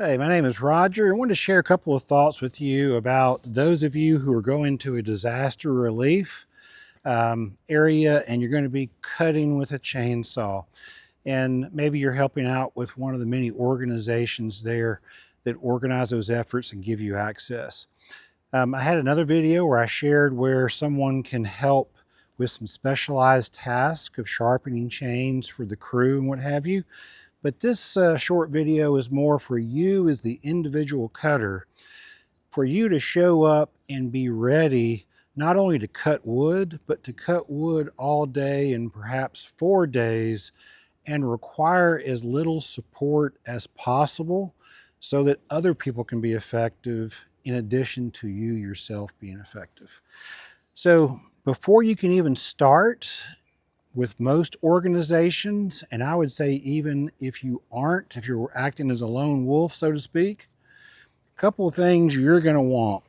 Hey, my name is Roger. I wanted to share a couple of thoughts with you about those of you who are going to a disaster relief area and you're going to be cutting with a chainsaw. And maybe you're helping out with one of the many organizations there that organize those efforts and give you access. I had another video where I shared where someone can help with some specialized tasks of sharpening chains for the crew and what have you. But this short video is more for you as the individual cutter, for you to show up and be ready not only to cut wood, but to cut wood all day and perhaps 4 days and require as little support as possible so that other people can be effective in addition to you yourself being effective. So before you can even start, with most organizations, and I would say even if you're acting as a lone wolf, so to speak, a couple of things you're going to want.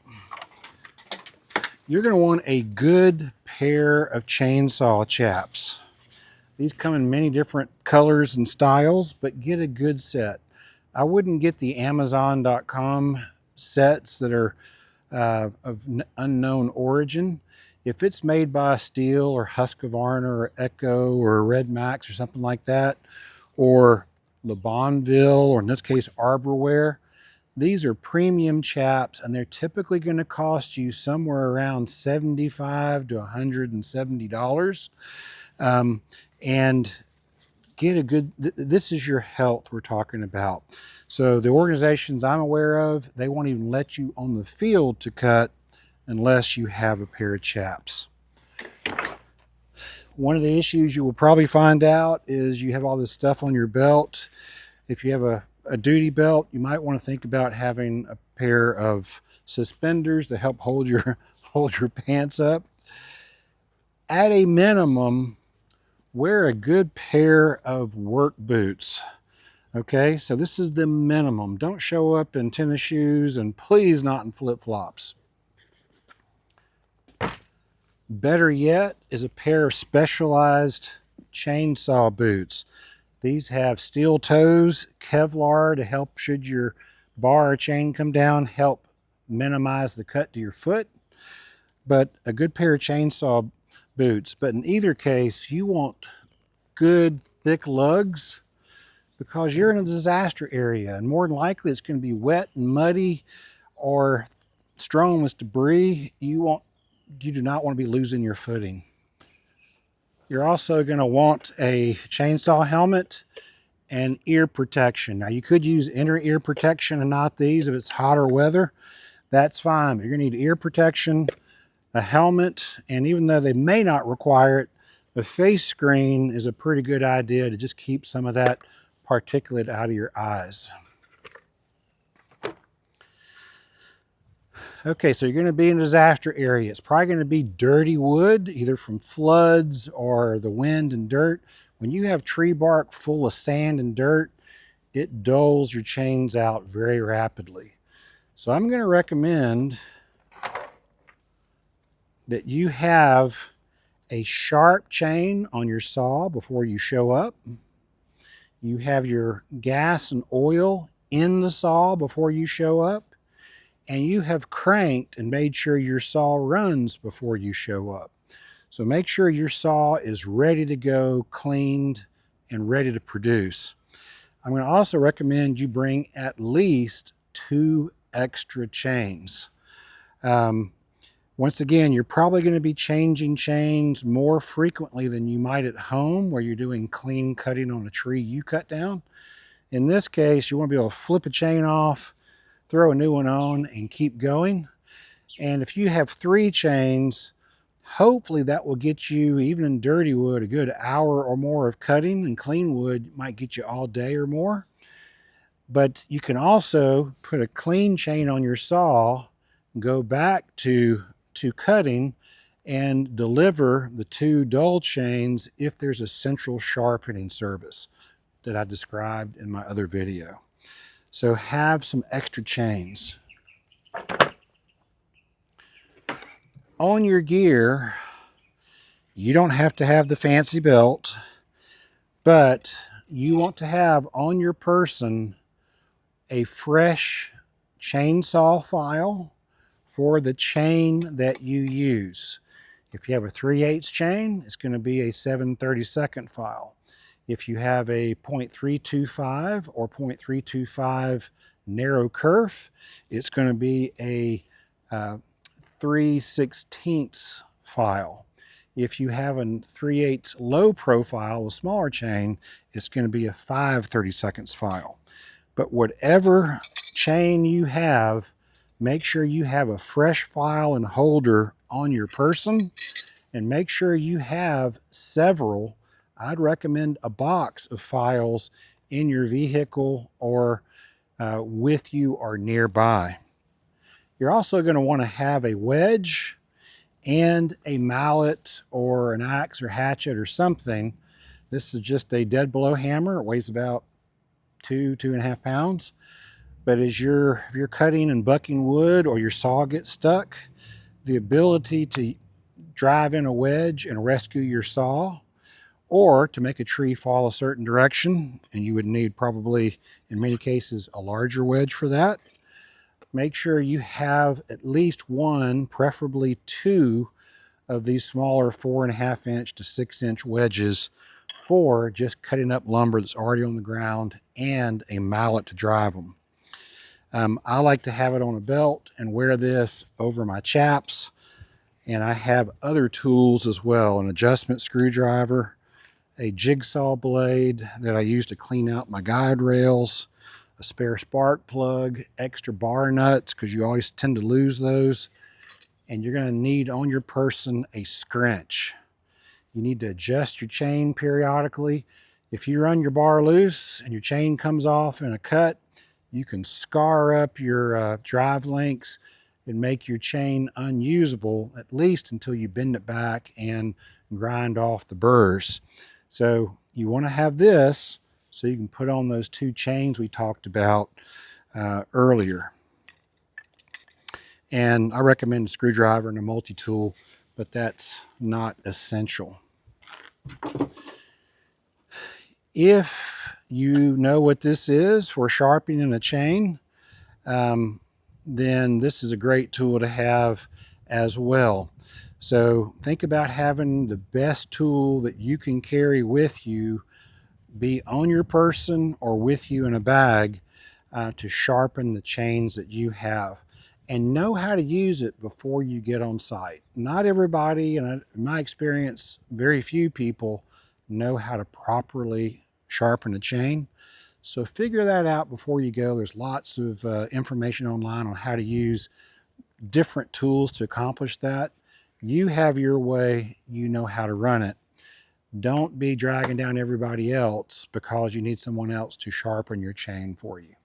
You're going to want a good pair of chainsaw chaps. These come in many different colors and styles, but get a good set. I wouldn't get the Amazon.com sets that are of unknown origin. If it's made by Steel or Husqvarna or Echo or Red Max or something like that, or Le Bonville, or in this case Arborware, these are premium chaps and they're typically going to cost you somewhere around $75 to $170. And get a good, this is your health we're talking about. So the organizations I'm aware of, they won't even let you on the field to cut unless you have a pair of chaps. One of the issues you will probably find out is you have all this stuff on your belt. If you have a duty belt, you might want to think about having a pair of suspenders to help hold your pants up. At a minimum, wear a good pair of work boots. Okay, so this is the minimum. Don't show up in tennis shoes, and please not in flip-flops. Better yet is a pair of specialized chainsaw boots. These have steel toes, Kevlar to help should your bar or chain come down, help minimize the cut to your foot. But a good pair of chainsaw boots. But in either case, you want good thick lugs because you're in a disaster area, and more than likely it's going to be wet and muddy or strewn with debris. You do not want to be losing your footing. You're also going to want a chainsaw helmet and ear protection. Now you could use inner ear protection and not these if it's hotter weather. That's fine. But you're going to need ear protection, a helmet, and even though they may not require it, the face screen is a pretty good idea to just keep some of that particulate out of your eyes. Okay, so you're going to be in a disaster area. It's probably going to be dirty wood, either from floods or the wind and dirt. When you have tree bark full of sand and dirt, it dulls your chains out very rapidly. So I'm going to recommend that you have a sharp chain on your saw before you show up. You have your gas and oil in the saw before you show up. And you have cranked and made sure your saw runs before you show up. So make sure your saw is ready to go, cleaned, and ready to produce. I'm going to also recommend you bring at least 2 extra chains. Once again, you're probably going to be changing chains more frequently than you might at home where you're doing clean cutting on a tree you cut down. In this case, you want to be able to flip a chain off, throw a new one on, and keep going. And if you have 3 chains, hopefully that will get you, even in dirty wood, a good hour or more of cutting, and clean wood might get you all day or more. But you can also put a clean chain on your saw, go back to cutting, and deliver the 2 dull chains if there's a central sharpening service that I described in my other video. So have some extra chains. On your gear, you don't have to have the fancy belt, but you want to have on your person a fresh chainsaw file for the chain that you use. If you have a 3/8 chain, it's going to be a 7/32 file. If you have a .325 or .325 narrow kerf, it's going to be a 3/16 file. If you have a 3/8 low profile, a smaller chain, it's going to be a 5/32 file. But whatever chain you have, make sure you have a fresh file and holder on your person, and make sure you have several. I'd recommend a box of files in your vehicle or with you or nearby. You're also going to want to have a wedge and a mallet or an axe or hatchet or something. This is just a dead blow hammer. It weighs about 2.5 pounds. But if you're cutting and bucking wood or your saw gets stuck, the ability to drive in a wedge and rescue your saw, or to make a tree fall a certain direction, and you would need probably, in many cases, a larger wedge for that. Make sure you have at least one, preferably two, of these smaller 4.5 inch to 6 inch wedges for just cutting up lumber that's already on the ground, and a mallet to drive them. I like to have it on a belt and wear this over my chaps, and I have other tools as well: an adjustment screwdriver, a jigsaw blade that I use to clean out my guide rails, a spare spark plug, extra bar nuts because you always tend to lose those, and you're going to need on your person a scrunch. You need to adjust your chain periodically. If you run your bar loose and your chain comes off in a cut, you can scar up your drive links and make your chain unusable, at least until you bend it back and grind off the burrs. So you want to have this so you can put on those two chains we talked about earlier. And I recommend a screwdriver and a multi-tool, but that's not essential. If you know what this is for sharpening a chain, then this is a great tool to have as well. So think about having the best tool that you can carry with you, be on your person or with you in a bag, to sharpen the chains that you have. And know how to use it before you get on site. Not everybody, and in my experience, very few people know how to properly sharpen a chain. So figure that out before you go. There's lots of information online on how to use different tools to accomplish that. You have your way, you know how to run it. Don't be dragging down everybody else because you need someone else to sharpen your chain for you.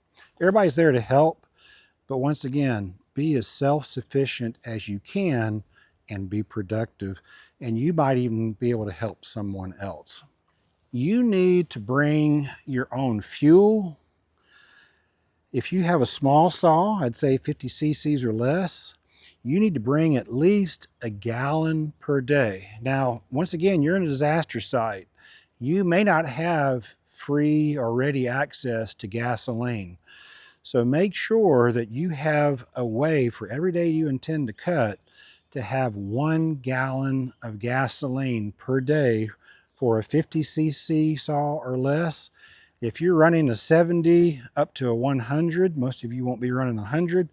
Everybody's there to help, but once again, be as self-sufficient as you can and be productive, and you might even be able to help someone else. You need to bring your own fuel. If you have a small saw, I'd say 50 cc's or less, you need to bring at least a gallon per day. Now, once again, you're in a disaster site. You may not have free or ready access to gasoline. So make sure that you have a way for every day you intend to cut to have 1 gallon of gasoline per day for a 50 cc saw or less. If you're running a 70 up to a 100, most of you won't be running 100,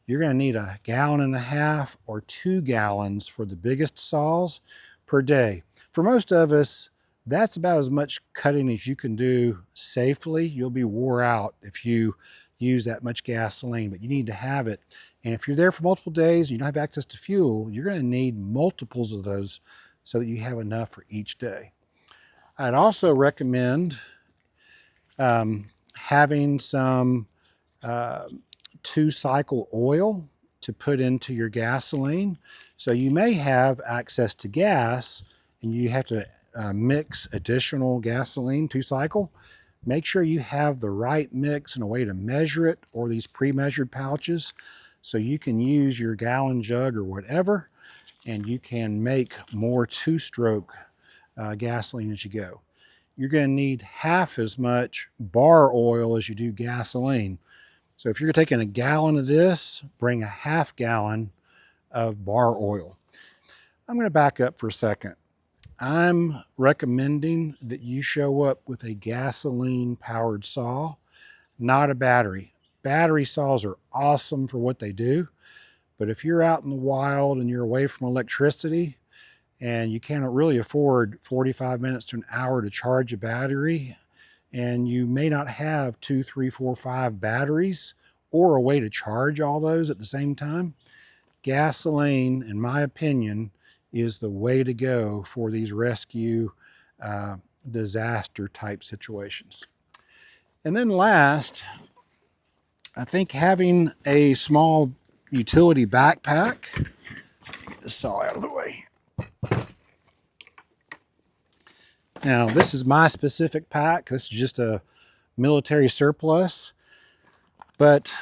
you're going to need 1.5 gallons or 2 gallons for the biggest saws per day. For most of us, that's about as much cutting as you can do safely. You'll be wore out if you use that much gasoline, but you need to have it. And if you're there for multiple days and you don't have access to fuel, you're going to need multiples of those so that you have enough for each day. I'd also recommend having some 2-cycle oil to put into your gasoline. So you may have access to gas and you have to mix additional gasoline 2-cycle. Make sure you have the right mix and a way to measure it, or these pre-measured pouches, so you can use your gallon jug or whatever, and you can make more 2-stroke gasoline as you go. You're going to need half as much bar oil as you do gasoline. So if you're taking a gallon of this, bring a half gallon of bar oil. I'm going to back up for a second. I'm recommending that you show up with a gasoline powered saw, not a battery. Battery saws are awesome for what they do, but if you're out in the wild and you're away from electricity and you can't really afford 45 minutes to an hour to charge a battery, and you may not have 2, 3, 4, 5 batteries or a way to charge all those at the same time, gasoline, in my opinion, is the way to go for these rescue disaster type situations. And then last, I think having a small utility backpack, this saw out of the way. Now, this is my specific pack. This is just a military surplus. But,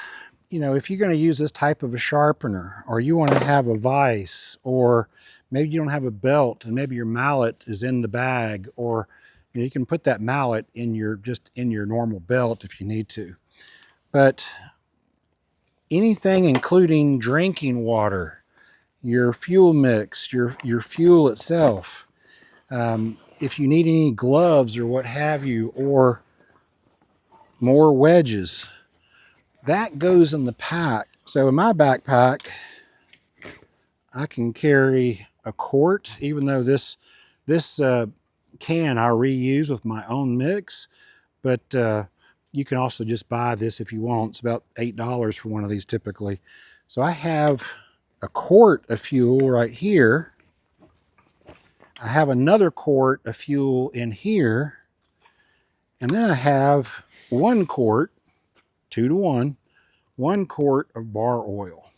you know, if you're going to use this type of a sharpener, or you want to have a vise, or maybe you don't have a belt and maybe your mallet is in the bag, or you can put that mallet in your normal belt if you need to. But anything including drinking water, your fuel mix, your fuel itself, if you need any gloves or what have you, or more wedges, that goes in the pack. So in my backpack, I can carry a quart, even though this can I reuse with my own mix, but you can also just buy this if you want. It's about $8 for one of these typically. So I have a quart of fuel right here. I have another quart of fuel in here, and then I have 1 quart, 2 to 1, 1 quart of bar oil.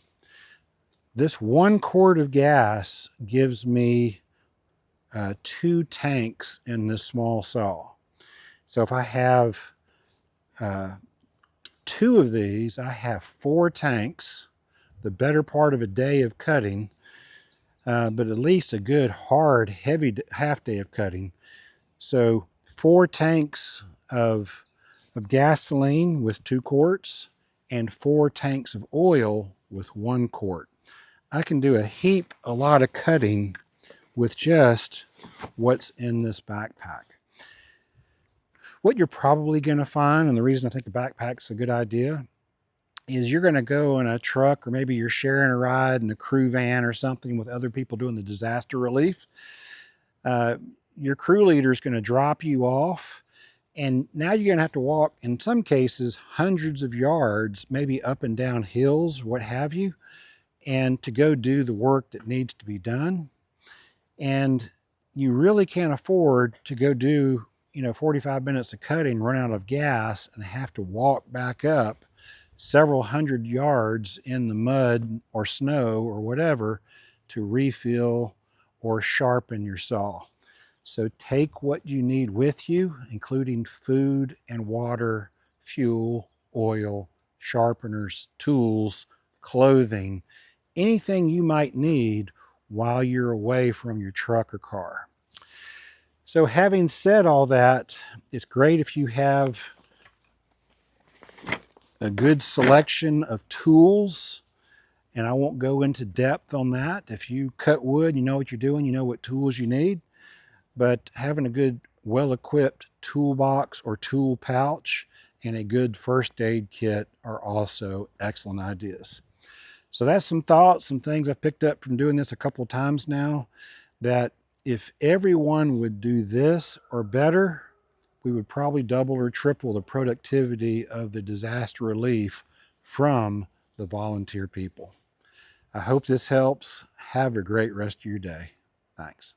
This 1 quart of gas gives me 2 tanks in this small saw. So if I have 2 of these, I have 4 tanks, the better part of a day of cutting, but at least a good hard heavy half day of cutting. So 4 tanks of gasoline with 2 quarts and 4 tanks of oil with 1 quart. I can do a lot of cutting with just what's in this backpack. What you're probably going to find, and the reason I think a backpack's a good idea, is you're going to go in a truck, or maybe you're sharing a ride in a crew van or something with other people doing the disaster relief. Your crew leader is going to drop you off, and now you're going to have to walk, in some cases, hundreds of yards, maybe up and down hills, what have you, and to go do the work that needs to be done. And you really can't afford to go do 45 minutes of cutting, run out of gas, and have to walk back up several hundred yards in the mud or snow or whatever to refill or sharpen your saw. So take what you need with you, including food and water, fuel, oil, sharpeners, tools, clothing, anything you might need while you're away from your truck or car. So having said all that, it's great if you have a good selection of tools, and I won't go into depth on that. If you cut wood, you know what you're doing, you know what tools you need, but having a good, well-equipped toolbox or tool pouch and a good first aid kit are also excellent ideas. So that's some thoughts, some things I've picked up from doing this a couple of times now, that if everyone would do this or better, we would probably double or triple the productivity of the disaster relief from the volunteer people. I hope this helps. Have a great rest of your day. Thanks.